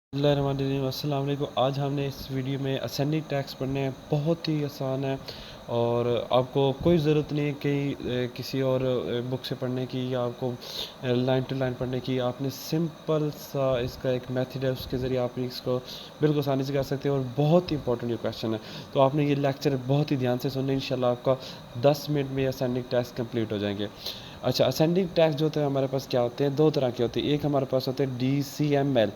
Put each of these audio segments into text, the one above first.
अस्सलाम वालेकुम। आज हमने इस वीडियो में असेंडिंग टैक्स पढ़ने हैं। बहुत ही आसान है और आपको कोई ज़रूरत नहीं है कि किसी और बुक से पढ़ने की या आपको लाइन टू लाइन पढ़ने की। आपने सिंपल सा इसका एक मेथड है, उसके ज़रिए आप इसको बिल्कुल आसानी से कर सकते हैं और बहुत ही इंपॉर्टेंट ये क्वेश्चन है। तो आपने ये लेक्चर बहुत ही ध्यान से सुनना, इंशाल्लाह आपका 10 मिनट में असेंडिंग टैक्स कंप्लीट हो जाएंगे। अच्छा, असेंडिंग टैक्स जो होते हैं हमारे पास क्या होते हैं, दो तरह के होते हैं। एक हमारे पास होते हैं DCML।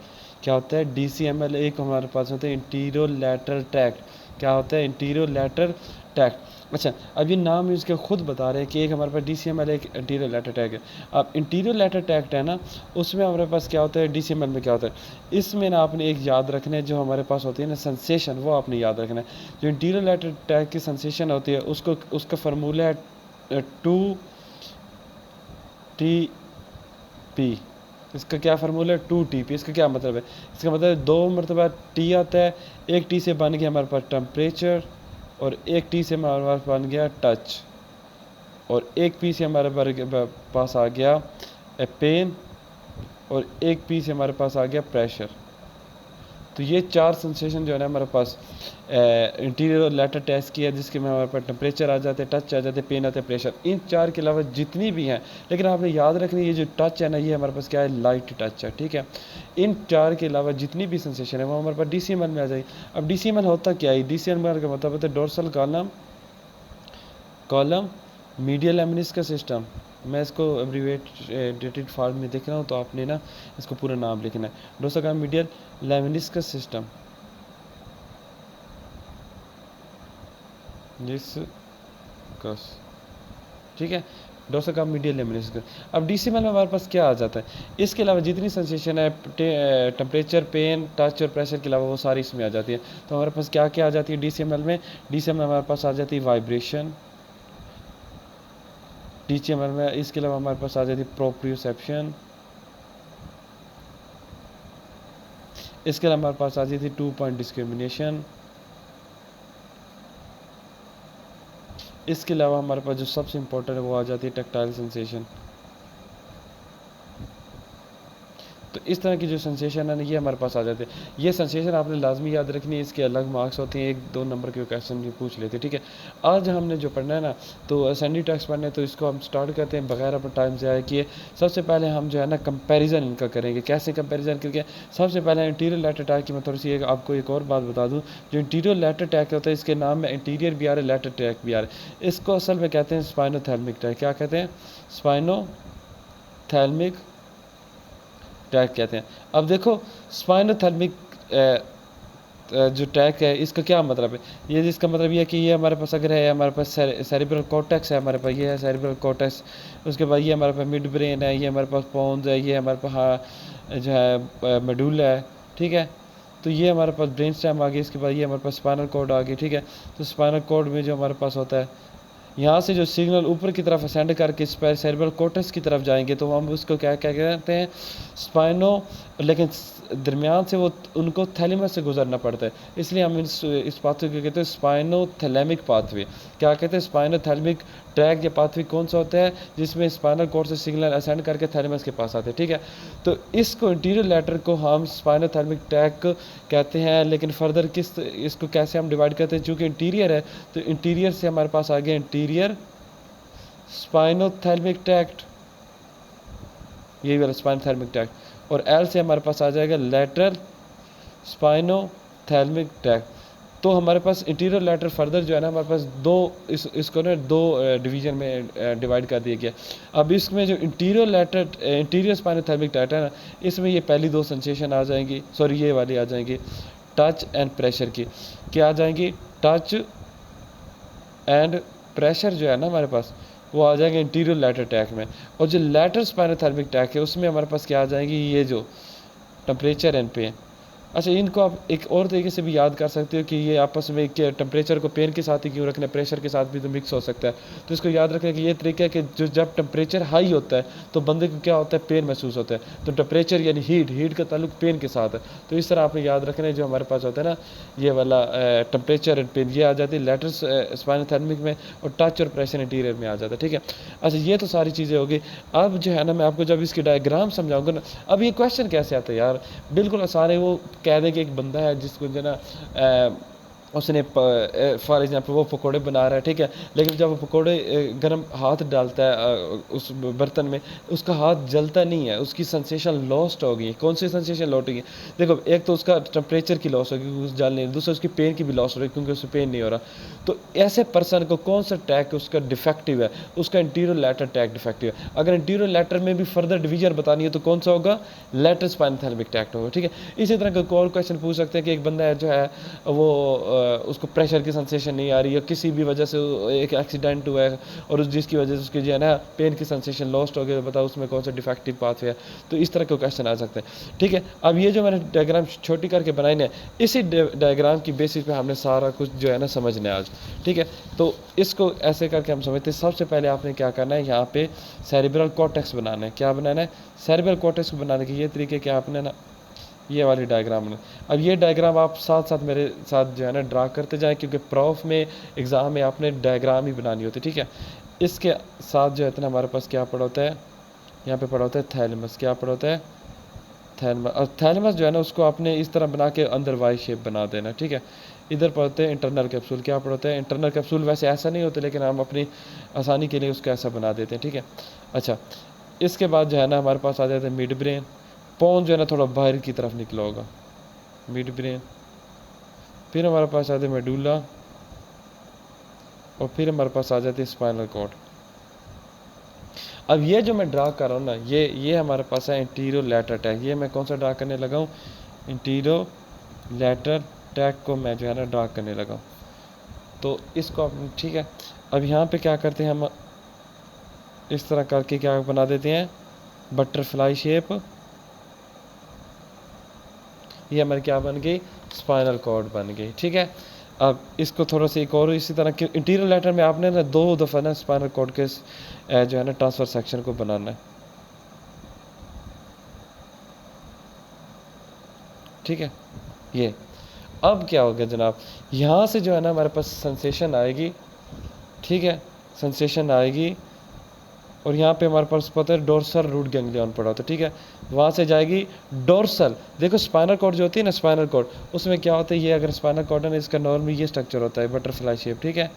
क्या होता है DCML? एक हमारे पास होता है इंटीरियर लैटरल ट्रैक्ट। क्या होता है इंटीरियर लैटरल ट्रैक्ट? अच्छा, अब ये नाम इसके खुद बता रहे हैं कि एक हमारे पास DCML, एक इंटीरियर लैटरल ट्रैक्ट है। अब इंटीरियर लैटरल ट्रैक्ट है ना, उसमें हमारे पास क्या होता है, DCML में क्या होता है, इसमें ना आपने एक याद रखना है, जो हमारे पास होती है ना सेंसेशन, वो आपने याद रखना है। जो इंटीरियर लैटरल ट्रैक्ट की सेंसेशन होती है उसका फार्मूला है 2TP। इसका क्या फार्मूला है? 2TP। इसका क्या मतलब है? इसका मतलब है 2 मरतबा T आता है। एक T से बन गया हमारे पास टेम्परेचर, और एक T से हमारे पास बन गया टच, और एक P से हमारे पास आ गया पेन, और एक P से हमारे पास आ गया प्रेशर। तो ये 4 सेंसेशन जो है ना हमारे पास इंटीरियर और लैटर टेस्ट की है, जिसके में हमारे पास टेम्परेचर आ जाते हैं, टच आ जाते हैं, पेन आते हैं, प्रेशर। इन 4 के अलावा जितनी भी हैं, लेकिन आपने याद रखनी, ये जो टच है ना, ये हमारे पास क्या है, लाइट टच है, ठीक है। इन 4 के अलावा जितनी भी सेंसेशन है वो हमारे पास DCML में आ जाएगी। अब DCML होता क्या है? DCML का मतलब होता है डोर्सल कॉलम कॉलम मीडियल लेमिनिस का सिस्टम। मैं इसको एब्रीवेटेड फॉर्म में देख रहा हूँ, तो आपने ना इसको पूरा नाम लिखना है, डोर्सल कॉलम मीडियल लेमिनिस का सिस्टम, जिस कस, ठीक है, डोसा का मीडियल लेमिनिस्कस। अब DCML में हमारे पास क्या आ जाता है? इसके अलावा जितनी सेंसेशन है, टेम्परेचर, पेन, टच और प्रेशर के अलावा, वो सारी इसमें आ जाती है। तो हमारे पास क्या क्या आ जाती है DCML में? DCML में हमारे पास आ जाती है वाइब्रेशन। DCML में इसके अलावा हमारे पास आ जाती है प्रोप्रियोसेप्शन। इसके अलावा हमारे पास आ जाती है 2 पॉइंट डिस्क्रिमिनेशन। इसके अलावा हमारे पास जो सबसे इंपॉर्टेंट है वो आ जाती है टैक्टाइल सेंसेशन। तो इस तरह की जो सेंसेशन है ना, ये हमारे पास आ जाते हैं। ये सेंसेशन आपने लाजमी याद रखनी है, इसके अलग मार्क्स होते हैं, 1-2 नंबर के क्वेश्चन भी पूछ लेते हैं, ठीक है। आज हमने जो पढ़ना है ना, तो असेंडिंग टैक्स पढ़ना है, तो इसको हम स्टार्ट करते हैं बगैर अपना टाइम ज़ाया किए। सबसे पहले हम जो है ना कंपैरिजन इनका करेंगे। कैसे कंपैरिजन? क्योंकि सबसे पहले इंटीरियर लैटर टैग की मैं थोड़ी सी आपको एक और बात बता दूँ। जो इंटीरियर लैटर टैग होता है, इसके नाम में इंटीरियर भी आ रहा है, लैटर टैग भी आ रहा है। इसको असल में कहते हैं स्पाइनोथैल्मिक टैग। क्या कहते हैं? स्पाइनोथैल्मिक टैग कहते हैं। अब देखो, स्पाइनोथैल्मिक जो टैग है, इसका क्या मतलब है? ये इसका मतलब ये है कि ये हमारे पास अगर है, हमारे पास सेरिब्रल कॉर्टेक्स है, हमारे पास ये है सेरिब्रल कॉर्टेक्स। उसके बाद ये हमारे पास मिड ब्रेन है, ये हमारे पास पोन्स है, ये हमारे पास जो है मेडुला है, ठीक है। तो ये हमारे पास ब्रेन स्टेम आ गई। इसके बाद ये हमारे पास स्पाइनल कॉर्ड आ गई, ठीक है। तो स्पाइनल कॉर्ड में जो हमारे पास होता है, यहाँ से जो सिग्नल ऊपर की तरफ असेंड करके सेरेब्रल कॉर्टेक्स की तरफ जाएंगे, तो हम उसको क्या क्या कहते हैं, स्पाइनो। लेकिन दरमियान से वो उनको थैलेमस से गुजरना पड़ता है, इसलिए हम इस पाथवे को कहते हैं स्पाइनोथैलेमिक पाथवे। क्या कहते हैं? स्पाइनोथैलेमिक ट्रैक या पाथवे कौन सा होता है जिसमें स्पाइनल कॉर्ड से सिग्नल असेंड करके थैलेमस के पास आते हैं, ठीक है। तो इसको इंटीरियर लेटर को हम स्पाइनोथैलेमिक ट्रैक कहते हैं। लेकिन फर्दर इसको कैसे हम डिवाइड करते हैं? चूँकि इंटीरियर है, तो इंटीरियर से हमारे पास आ गया इंटीरियर स्पाइनोथैलेमिक ट्रैक्ट, यही वाला स्पाइनोथैलेमिक ट्रैक्ट। और एल से हमारे पास आ जाएगा लेटरल स्पाइनोथैलेमिक ट्रैक्ट। तो हमारे पास इंटीरियर लेटर फर्दर जो है ना, हमारे पास इसको ना दो डिवीजन में डिवाइड कर दिया गया। अब इसमें जो इंटीरियर स्पाइनोथैलेमिक ट्रैक्ट है ना, इसमें ये पहली 2 सेंसेशन आ जाएंगी, सॉरी ये वाली आ जाएंगी, टच एंड प्रेशर की। क्या आ जाएंगी? टच एंड प्रेशर जो है ना हमारे पास, वो आ जाएंगे इंटीरियर लैटर टैग में। और जो लैटर स्पाइनोथैलेमिक टैग है, उसमें हमारे पास क्या आ जाएंगी, ये जो टेम्परेचर एंड पेन। अच्छा, इनको आप एक और तरीके से भी याद कर सकते हो कि ये आपस में टेम्परेचर को पेन के साथ ही क्यों रखना है, प्रेशर के साथ भी तो मिक्स हो सकता है। तो इसको याद रखने का ये तरीका है कि जो जब टेम्परेचर हाई होता है, तो बंदे को क्या होता है, पेन महसूस होता है। तो टेम्परेचर यानी हीट का ताल्लुक पेन के साथ है। तो इस तरह आपने याद रखना है, जो हमारे पास होता है ना, ये वाला टेम्परेचर एंड पेन, ये आ जाती है लेटर स्पाइनोथैलेमिक में, और टच और प्रेशर इंटीरियर में आ जाता है, ठीक है। अच्छा, ये तो सारी चीज़ें होगी। अब जो है ना, मैं आपको जब इसकी डायग्राम समझाऊंगा ना, अब ये क्वेश्चन कैसे आता है यार, बिल्कुल आसान है। वो कह दें कि एक बंदा है जिसको जो है ना उसने फॉर एग्जांपल वो पकोड़े बना रहा है, ठीक है, लेकिन जब वो पकोड़े गर्म हाथ डालता है उस बर्तन में, उसका हाथ जलता नहीं है, उसकी सेंसेशन लॉस्ट हो गई है। कौन सी सेंसेशन लॉस्ट हो गई? देखो, एक तो उसका टेम्परेचर की लॉस होगी क्योंकि उस जल नहीं, दूसरा उसकी पेन की भी लॉस हो रही है क्योंकि उससे पेन नहीं हो रहा। तो ऐसे पर्सन को कौन सा टैग उसका डिफेक्टिव है? उसका इंटीरियर लैटर टैग डिफेक्टिव है। अगर इंटीरियर लैटर में भी फर्दर डिवीजन बतानी है तो कौन सा होगा? लेटर स्पाइनोथैलेमिक टैक्ट होगा, ठीक है। इसी तरह का और क्वेश्चन पूछ सकते हैं कि एक बंदा है जो है वो उसको प्रेशर की सेंसेशन नहीं आ रही है, किसी भी वजह से एक एक्सीडेंट हुआ है और जिसकी वजह से उसकी जो है ना पेन की सेंसेशन लॉस्ट हो गई, तो बताओ उसमें कौन सा डिफेक्टिव पाथवे है। तो इस तरह के क्वेश्चन आ सकते हैं, ठीक है। अब ये जो मैंने डायग्राम छोटी करके बनाई है, इसी डायग्राम की बेसिस पे हमने सारा कुछ जो है ना समझना है आज, ठीक है। तो इसको ऐसे करके हम समझते हैं। सबसे पहले आपने क्या करना है, यहाँ पे सेरिब्रल कॉर्टेक्स बनाना है। क्या बनाना है? सेरिब्रल कॉर्टेक्स बनाने के ये तरीके क्या आपने ना ये वाली डायग्राम में। अब ये डायग्राम आप साथ साथ मेरे साथ जो है ना ड्रा करते जाएं, क्योंकि प्रोफ में एग्ज़ाम में आपने डायग्राम ही बनानी होती है, ठीक है। इसके साथ जो है इतना हमारे पास क्या पड़ा होता है, यहाँ पे पड़ा होता है थैलेमस। क्या पड़ा होता है? थैलेमस। और थैलेमस जो है ना उसको आपने इस तरह बना के अंदर वाई शेप बना देना, ठीक है। इधर पढ़ते हैं इंटरनल कैप्सूल। क्या पढ़ते हैं? इंटरनल कैप्सूल वैसे ऐसा नहीं होता, लेकिन हम अपनी आसानी के लिए उसको ऐसा बना देते हैं, ठीक है। अच्छा, इसके बाद जो है ना हमारे पास आ जाते हैं मिड ब्रेन। पॉन जो है ना थोड़ा बाहर की तरफ निकला होगा, मिड ब्रेन। फिर हमारे पास आते हैं मेडुला, और फिर हमारे पास आ जाती है स्पाइनल कॉर्ड। अब ये जो मैं ड्रा कर रहा हूँ ना, ये हमारे पास है इंटीरियर लैटर टैग। ये मैं कौन सा ड्रा करने लगा हूँ? इंटीरियर लैटर टैग को मैं जो है ना ड्रा करने लगा हूँ। तो इसको आप, ठीक है। अब यहाँ पे क्या करते हैं हम, इस तरह करके क्या बना देते हैं, बटरफ्लाई शेप। ये हमारी क्या बन गई? स्पाइनल कॉर्ड बन गई, ठीक है। अब इसको थोड़ा सा एक और इसी तरह के इंटीरियर लेटर में आपने ना 2 दफ़ा ना स्पाइनल कॉर्ड के जो है ना ट्रांसफर सेक्शन को बनाना है, ठीक है। ये अब क्या होगा जनाब, यहाँ से जो है ना हमारे पास सेंसेशन आएगी, ठीक है, सेंसेशन आएगी। और यहाँ पे हमारे पास पता है डोर्सल रूट गैंग्लियन पड़ा होता है, ठीक है। वहाँ से जाएगी डोर्सल। देखो स्पाइनल कॉर्ड जो होती है ना, स्पाइनल कॉर्ड, उसमें क्या होता है, ये अगर स्पाइनल कॉर्ड है ना, इसका नॉर्मली ये स्ट्रक्चर होता है, बटरफ्लाई शेप, ठीक है।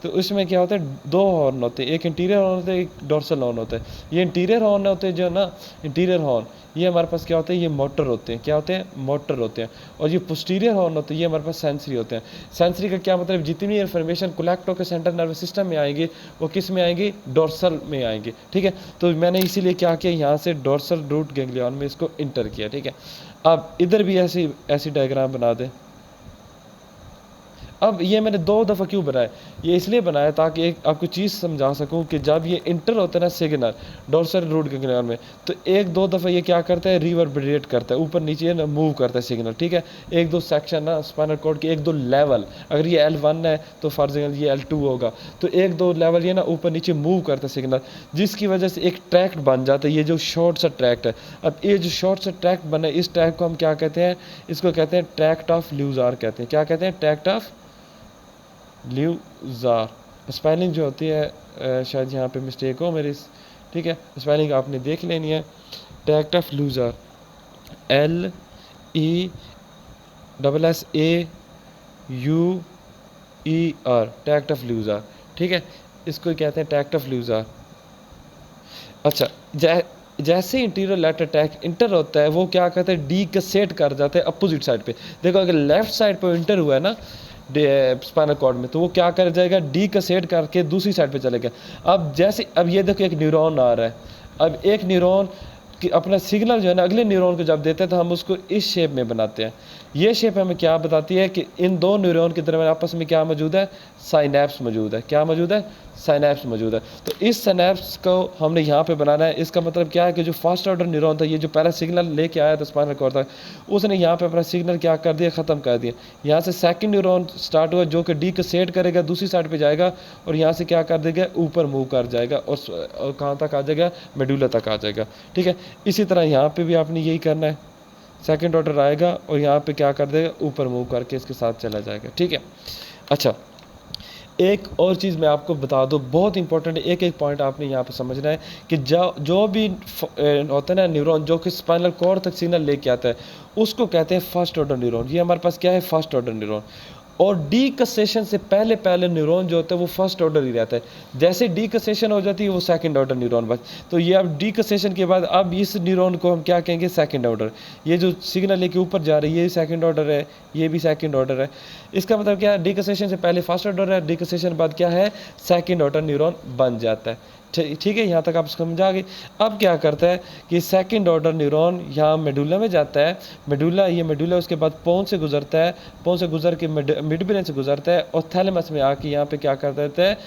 तो उसमें क्या होता है, 2 हॉर्न होते हैं, एक इंटीरियर हॉर्न होता है, एक डोर्सल हॉर्न होता है। ये इंटीरियर हॉर्न होते हैं जो ना, इंटीरियर हॉर्न, ये हमारे पास क्या होते हैं, ये मोटर होते हैं। क्या होते हैं? मोटर होते हैं। और ये पोस्टीरियर हॉर्न होते हैं, ये हमारे पास सेंसरी होते हैं। सेंसरी का क्या मतलब, जितनी इन्फॉर्मेशन कलेक्ट होकर सेंट्रल नर्वस सिस्टम में आएंगी, वो किस में आएंगी? डोर्सल में आएंगी, ठीक है। तो मैंने इसीलिए क्या किया, यहाँ से डोर्सल रूट गैंग्लियन में इसको इंटर किया, ठीक है। अब इधर भी ऐसी डायग्राम बना दें। अब ये मैंने 2 दफ़ा क्यों बनाया? ये इसलिए बनाया ताकि एक आपको चीज़ समझा सकूं कि जब ये इंटर होता है ना सिग्नल डोर्सल रूट गैंग्लियन में, तो 1-2 दफ़ा ये क्या करता है, रिवर्बरेट करता है, ऊपर नीचे ना मूव करता है सिग्नल, ठीक है। 1-2 सेक्शन ना स्पाइनल कॉर्ड के 1-2 लेवल, अगर ये L1 है तो फॉर एग्जाम्पल ये L2 होगा, तो 1-2 लेवल ये ना ऊपर नीचे मूव करता है सिग्नल, जिसकी वजह से एक ट्रैक्ट बन जाता है, ये जो शॉर्ट सा ट्रैक्ट है। अब ये जो शॉर्ट सा ट्रैक्ट बना है, इस ट्रैक्ट को हम क्या कहते हैं? इसको कहते हैं ट्रैक्ट ऑफ ल्यूजार कहते हैं। क्या कहते हैं? Tract of ल्यूजार। स्पेलिंग जो होती है शायद यहाँ पे मिस्टेक हो मेरी, ठीक है, स्पेलिंग आपने देख लेनी है। Tract of Lissauer, LESSAUER, tract of Lissauer, ठीक है। इसको कहते हैं ट्रैक्ट ऑफ ल्यूजार। अच्छा, जैसे इंटीरियर लैटर टैग इंटर होता है, वो क्या कहते हैं, डी कसेट कर जाते हैं अपोजिट साइड पे। देखो अगर लेफ्ट साइड पे इंटर हुआ है ना स्पाइनल कॉर्ड में, तो वो क्या कर जाएगा, डी कसेट करके दूसरी साइड पे चलेगा। अब ये देखो एक न्यूरॉन आ रहा है। अब एक न्यूरॉन कि अपना सिग्नल जो है ना अगले न्यूरॉन को जब देते हैं, तो हम उसको इस शेप में बनाते हैं। ये शेप हमें क्या बताती है कि इन 2 न्यूरॉन के दरमियान आपस में क्या मौजूद है, साइनैप्स मौजूद है। क्या मौजूद है? साइनैप्स मौजूद है। तो इस साइनैप्स को हमने यहाँ पे बनाना है। इसका मतलब क्या है कि जो फर्स्ट ऑर्डर न्यूरॉन था, ये जो पहला सिग्नल लेके आया था स्पाइनल कॉर्ड तक, उसने यहाँ पे अपना सिग्नल क्या कर दिया, ख़त्म कर दिया। यहाँ से सेकंड न्यूरॉन स्टार्ट हुआ जो कि डी कसेट करेगा, दूसरी साइड पे जाएगा और यहाँ से क्या कर देगा, ऊपर मूव कर जाएगा और कहाँ तक आ जाएगा, मेडुला तक आ जाएगा, ठीक है। इसी तरह यहाँ पे भी आपने यही करना है। सेकंड ऑर्डर आएगा और यहाँ पे क्या कर देगा, ऊपर मूव करके इसके साथ चला जाएगा, ठीक है। अच्छा, एक और चीज़ मैं आपको बता दूं, बहुत इंपॉर्टेंट है, एक एक पॉइंट आपने यहाँ पे समझना है कि जो भी होता है ना न्यूरॉन जो कि स्पाइनल कॉर्ड तक सिग्नल लेके आता है, उसको कहते हैं फर्स्ट ऑर्डर न्यूरॉन। ये हमारे पास क्या है, फर्स्ट ऑर्डर न्यूरॉन। और डीकसेशन से पहले पहले न्यूरॉन जो होता है वो फर्स्ट ऑर्डर ही रहता है। जैसे डीकसेशन हो जाती है वो सेकंड ऑर्डर न्यूरॉन बस। तो ये अब डीकसेशन के बाद अब इस न्यूरॉन को हम क्या कहेंगे, सेकंड ऑर्डर। ये जो सिग्नल लेके ऊपर जा रही है ये सेकंड ऑर्डर है, ये भी सेकंड ऑर्डर है। इसका मतलब क्या है, डीकसेशन से पहले फर्स्ट ऑर्डर है, डीकसेशन बाद क्या है, सेकंड ऑर्डर न्यूरॉन बन जाता है। ठीक है, यहाँ तक आप समझा गए। अब क्या करता है कि सेकंड ऑर्डर न्यूरॉन यहाँ मेडुला में जाता है, मेडुला उसके बाद पोन से गुजरता है, पोन से गुजर के मिड ब्रेन से गुजरता है और थैलेमस में आके यहाँ पे क्या कर देता है,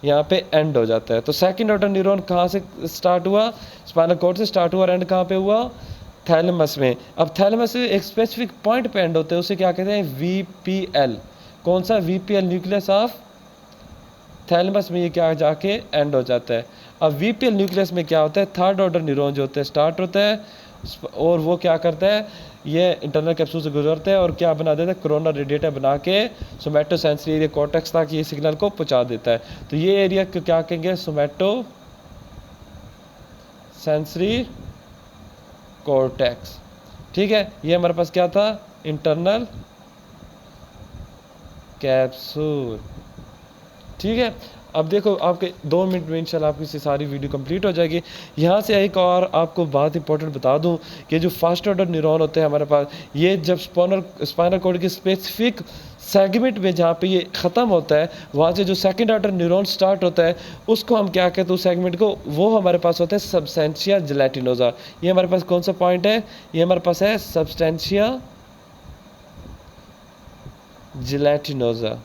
यहाँ पे एंड हो जाता है। तो सेकंड ऑर्डर न्यूरॉन कहाँ से स्टार्ट हुआ, स्पाइनल कॉर्ड से स्टार्ट हुआ और एंड कहाँ पे हुआ, थैलेमस में। अब थैलेमस से एक स्पेसिफिक पॉइंट पे एंड होते हैं, उसे क्या कहते हैं, VPL। कौन सा, VPL, न्यूक्लियस ऑफ थैलेमस में ये क्या जाके एंड हो जाता है। अब VPL न्यूक्लियस में क्या होता है, थर्ड ऑर्डर न्यूरॉन जो होते हैं स्टार्ट होता है और वो क्या करता है, ये इंटरनल कैप्सूल से गुजरता है और क्या बना देता है, कोरोना रेडिएटर बना के सोमैटो सेंसरी एरिया कॉर्टेक्स तक ये सिग्नल को पहुंचा देता है। तो ये एरिया को क्या कहेंगे, सोमैटो सेंसरी कॉर्टेक्स। ठीक है, ये हमारे पास क्या था, इंटरनल कैप्सूल। ठीक है, अब देखो आपके 2 मिनट में इंशाल्लाह आपकी सारी वीडियो कंप्लीट हो जाएगी। यहाँ से एक और आपको बात इंपॉर्टेंट बता दूँ कि जो फर्स्ट ऑर्डर न्यूरॉन होते हैं हमारे पास, ये जब स्पाइनल कॉर्ड के स्पेसिफिक सेगमेंट में जहाँ पे ये ख़त्म होता है, वहाँ से जो सेकंड ऑर्डर न्यूरॉन स्टार्ट होता है उसको हम क्या कहते हैं, उस सेगमेंट को, वो हमारे पास होता है सब्सटेंशिया जेलेटिनोजा। ये हमारे पास कौन सा पॉइंट है, ये हमारे पास है सब्सटेंशिया जेलेटिनोजा।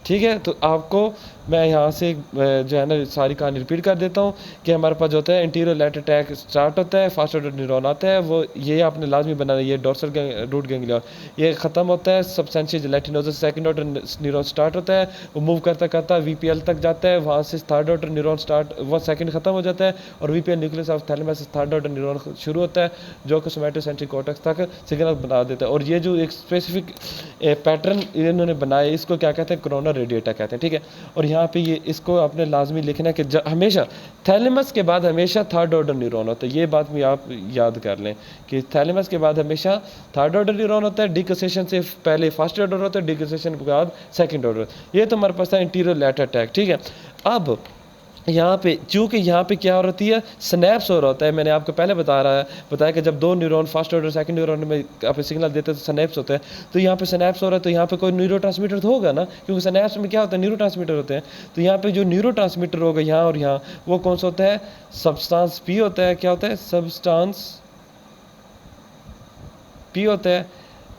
ठीक है, तो आपको मैं यहाँ से जो है ना सारी कहानी रिपीट कर देता हूँ कि हमारे पास जो होता है इंटीरियर लैटर टैग स्टार्ट होता है, फर्स्ट ऑर्डर न्यूरॉन आता है, वो ये आपने लाजमी बनाना है, ये डोर्सल रूट गैंग्लियन, ये ख़त्म होता है substantia gelatinosa. Second order neuron start होता है, वो मूव करता करता VPL तक जाता है, वहाँ से थर्ड ऑर्डर न्यूरॉन स्टार्ट, वो सेकंड खत्म हो जाता है और VPL न्यूक्लियस ऑफ थैलेमस से थर्ड ऑर्डर न्यूरॉन शुरू होता है जो कि सोमैटोसेंट्रिक कॉर्टेक्स तक सिग्नल बना देता है। और ये जो एक स्पेसिफिक पैटर्न इन्होंने बनाया इसको क्या कहते हैं, कोरोना रेडिएटर कहते हैं। ठीक है, और यहाँ पे ये इसको आपने लाजमी लिखना है कि हमेशा थैलेमस के बाद हमेशा थर्ड ऑर्डर न्यूरॉन होता है। ये बात भी आप याद कर लें कि थैलेमस के बाद हमेशा थर्ड ऑर्डर न्यूरॉन होता है, डीकसेशन से पहले फर्स्ट ऑर्डर होता है, डीकसेशन के बाद सेकंड ऑर्डर। ये तो हमारे पास था इंटीरियर लैटर टैग। ठीक है, अब यहाँ पे चूँकि यहाँ पे क्या हो रही है, स्नैप्स हो रहा होता है। मैंने आपको पहले बताया कि जब 2 neuron first order second neuron में आप सिग्नल देते हैं तो स्नैप्स होते हैं। तो यहाँ पे स्नैप्स हो रहा है तो यहाँ पे कोई न्यूरोट्रांसमीटर तो होगा ना, क्योंकि स्नैप्स में क्या होता है, न्यूरोट्रांसमीटर होते हैं। तो यहाँ पे जो न्यूरोट्रांसमीटर होगा यहाँ और यहाँ, वो कौन सा होता है, सब्सटेंस P होता है। क्या होता है, सब्सटेंस P होता है,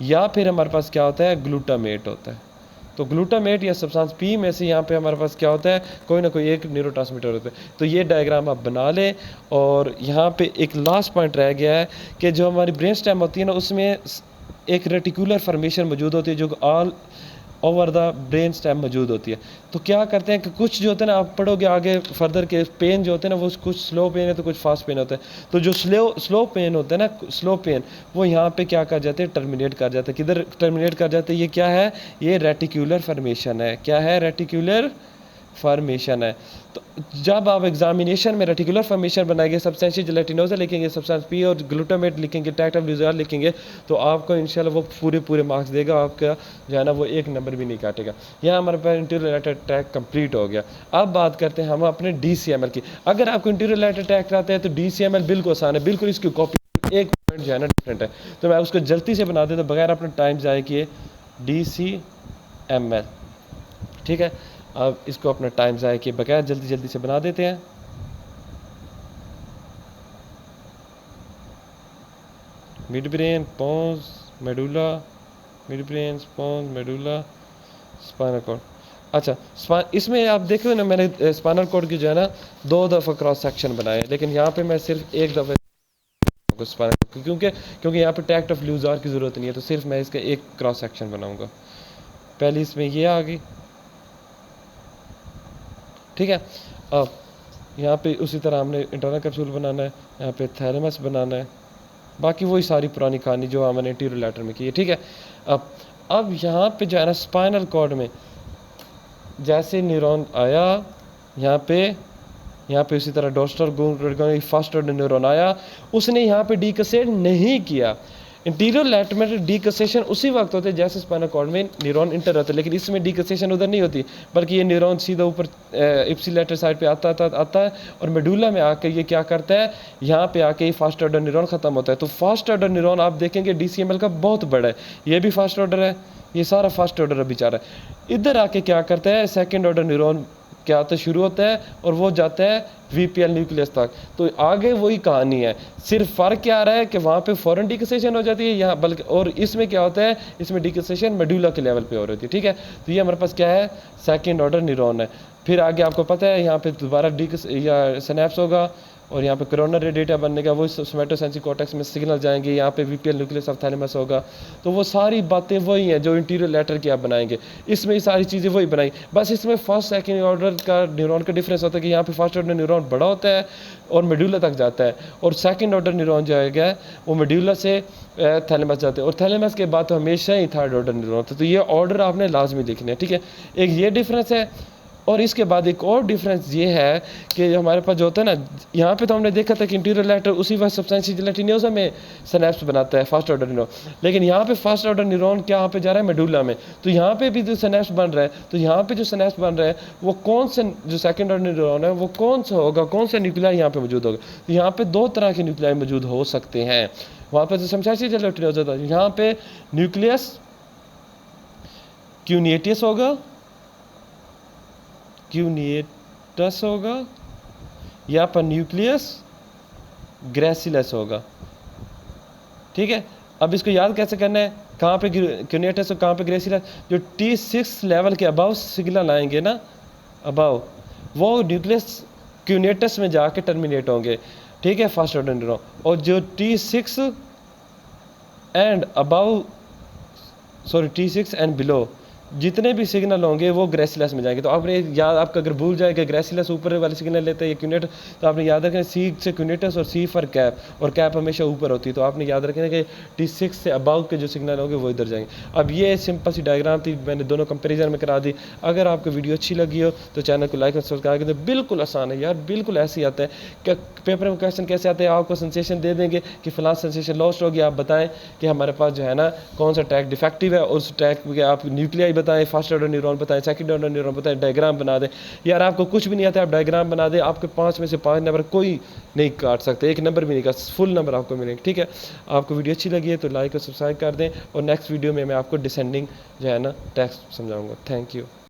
या फिर हमारे पास क्या होता है, ग्लूटामेट होता है। तो ग्लूटामेट या सब्सटेंस P में से यहाँ पे हमारे पास क्या होता है, कोई ना कोई एक न्यूरोट्रांसमीटर होता है। तो ये डायग्राम आप बना लें। और यहाँ पे एक लास्ट पॉइंट रह गया है कि जो हमारी ब्रेन स्टेम होती है ना, उसमें एक रेटिकुलर फॉर्मेशन मौजूद होती है जो all over the brain stem मौजूद होती है। तो क्या करते हैं कि कुछ जो होते हैं ना, आप पढ़ोगे आगे फर्दर के पेन जो होते हैं ना, वो कुछ स्लो पेन है तो कुछ फास्ट पेन होता है। तो जो स्लो पेन होता है ना, स्लो पेन, वो यहाँ पे क्या कर जाते हैं, टर्मिनेट कर जाते हैं। किधर टर्मिनेट कर जाते हैं, ये क्या है, ये रेटिकुलर फॉर्मेशन है। क्या है, रेटिकुलर फॉर्मेशन है। तो जब आप एग्जामिनेशन में रेटिकुलर फॉर्मेशन बनाएंगे, सब्सटेंशिया जेलेटिनोजा लिखेंगे, सब्सटेंस P और ग्लूटामेट लिखेंगे, टैक्ट ऑफ ल्यूजार लिखेंगे, तो आपको इंशाल्लाह वो पूरे मार्क्स देगा। आपका जो है ना वो एक नंबर भी नहीं काटेगा। यहाँ हमारे पास इंटीरियर लैटर टैग कंप्लीट हो गया। अब बात करते हैं हम अपने DCML की। अगर आपको इंटीरियर लैटर टैग आता है तो DCML बिल्कुल आसान है, बिल्कुल इसकी कॉपी, एक पॉइंट जो है ना डिफरेंट है। तो मैं उसको जल्दी से बना देता हूँ बगैर अपना टाइम ज़ाया किए, DCML। ठीक है, अब इसको अपना टाइम ज़ाया किए बगैर जल्दी से बना देते हैं। Mid brain, pons, medulla, mid brain, pons, medulla, spinal cord. अच्छा, इसमें आप देखो ना, मैंने स्पाइनल कॉर्ड की जो है ना 2 दफ़ा क्रॉस सेक्शन बनाए, लेकिन यहाँ पे मैं सिर्फ एक दफ़ा स्पाइनल, क्योंकि यहाँ पे टैक्ट ऑफ ल्यूजार की ज़रूरत नहीं है, तो सिर्फ मैं इसका एक क्रॉस सेक्शन बनाऊँगा। पहले इसमें ये आ गई। ठीक है, अब यहाँ पे उसी तरह हमने इंटरनल कैप्सूल बनाना है, यहाँ पे थैलेमस बनाना है, बाकी वही सारी पुरानी कहानी जो हमने इंटीरियर लैटर में की है। ठीक है, अब अब यहाँ पे जो है ना स्पाइनल कॉर्ड में जैसे न्यूरॉन आया यहाँ पे उसी तरह डोर्सल फर्स्ट ऑर्डर न्यूरॉन आया, उसने यहाँ पे डीकसेट नहीं किया। इंटीरियर लैटरल डीकसेशन उसी वक्त होते जैसे स्पाइनल कॉर्ड में न्यूरॉन इंटर होते, लेकिन इसमें डीकसेशन उधर नहीं होती, बल्कि ये न्यूरॉन सीधा ऊपर इप्सिलेटर साइड पे आता है और मेडुला में आके ये क्या करता है, यहाँ पे आके ये फर्स्ट ऑर्डर न्यूरॉन खत्म होता है। तो फर्स्ट ऑर्डर न्यूरॉन आप देखेंगे DCML का बहुत बड़ा है, ये भी फर्स्ट ऑर्डर है, ये सारा फर्स्ट ऑर्डर अभी जा रहा है। इधर आके क्या करता है, सेकेंड ऑर्डर न्यूरॉन क्या होता है, शुरू होता है और वो जाता है VPL न्यूक्लियस तक। तो आगे वही कहानी है, सिर्फ फ़र्क क्या आ रहा है कि वहाँ पे फॉरेन डीकसेशन हो जाती है यहाँ, बल्कि और इसमें क्या होता है, इसमें डीकसेशन मेडुला के लेवल पे हो रही है। ठीक है, तो ये हमारे पास क्या है, सेकंड ऑर्डर न्यूरॉन है। फिर आगे आपको पता है यहाँ पे दोबारा या सिनेप्स होगा और यहाँ पे कोरोनरी डेटा बनने का, वो सोमैटोसेंसरी कॉर्टेक्स में सिग्नल जाएंगे, यहाँ पे VPL न्यूक्लियस ऑफ थैलेमस होगा। तो वो सारी बातें वही हैं जो इंटीरियर लेटर की आप बनाएंगे, इसमें ये सारी चीज़ें वही बनाई, बस इसमें फर्स्ट सेकंड ऑर्डर का न्यूरॉन का डिफरेंस होता है कि यहाँ पे फर्स्ट ऑर्डर न्यूरॉन बड़ा होता है और मेडुला तक जाता है, और सेकंड ऑर्डर न्यूरॉन जो है वो मेडुला से थैलेमस जाते हैं, और थैलेमस के बाद तो हमेशा ही थर्ड ऑर्डर न्यूरॉन होता है। तो ये ऑर्डर आपने लाजमी लिखने हैं। ठीक है, एक ये डिफरेंस है, और इसके बाद एक और डिफरेंस ये है कि हमारे पास जो होता है ना, यहाँ पे तो हमने देखा था कि इंटीरियर लेटर उसी वक्त सब्सटेंशिया जेलेटिनोसा में सिनेप्स बनाता है फर्स्ट ऑर्डर न्यूरॉन, लेकिन यहाँ पे फर्स्ट ऑर्डर न्यूरॉन क्या यहाँ पे जा रहा है, मेडुला में। तो यहाँ पे भी जो सिनेप्स बन रहा है, तो यहाँ पे जो सिनेप्स बन रहा है वो कौन सा, जो सेकंड ऑर्डर न्यूरॉन है वो कौन सा होगा, कौन सा न्यूक्लियाई यहाँ पे मौजूद होगा। तो यहाँ पे दो तरह के न्यूक्लियाई मौजूद हो सकते हैं, वहाँ पर जो सब्सटेंशिया जेलेटिनोसा था, यहाँ पे न्यूक्लियस क्यूनिएटियस होगा, क्यूनिएटस होगा, या पर न्यूक्लियस ग्रेसिलस होगा। ठीक है, अब इसको याद कैसे करना है, कहाँ पे क्यूनिएटस और कहाँ पे ग्रेसिलस, जो T6 लेवल के अबाव सिग्नल आएंगे ना, अबाव, वो न्यूक्लियस क्यूनिएटस में जाके टर्मिनेट होंगे। ठीक है, फर्स्ट ऑर्डर न्यूरॉन, और जो T6 and above, sorry T6 and below जितने भी सिग्नल होंगे वो ग्रेसिलस में जाएंगे। तो आपने याद, आपका अगर भूल जाए कि ग्रेसिलस ऊपर वाले सिग्नल लेते हैं या क्यूनेट, तो आपने याद रखना C से क्यूनेटस और C फॉर कैप, और कैप हमेशा ऊपर होती है। तो आपने याद रखना कि T6 से अबाउ के जो सिग्नल होंगे वो इधर जाएंगे। अब ये सिंपल सी डायग्राम थी, मैंने दोनों कंपेरिजन में करा दी। अगर आपको वीडियो अच्छी लगी हो तो चैनल को लाइक और सब्सक्राइब कर दो। बिल्कुल आसान है यार, बिल्कुल ऐसे ही आता है कि पेपर में क्वेश्चन कैसे आते हैं, आपको सेंसेशन दे देंगे कि फलां सेंसेशन लॉस्ट होगी, आप बताएं कि हमारे पास जो है ना कौन सा टैग डिफेक्टिव है, उस टैग में आप न्यूक्लियाई बताएं, फर्स्ट ऑर्डर न्यूरॉन बताएं, सेकंड ऑर्डर न्यूरॉन बताएं, डायग्राम बना दें। यार आपको कुछ भी नहीं आता, आप डायग्राम बना दें, आपके 5 में से 5 नंबर कोई नहीं काट सकते, एक नंबर भी नहीं काट, फुल नंबर आपको मिलेंगे। ठीक है, आपको वीडियो अच्छी लगी है तो लाइक और सब्सक्राइब कर दें, और नेक्स्ट वीडियो में मैं आपको डिसेंडिंग जो है ना टेक्स्ट समझाऊंगा। Thank you.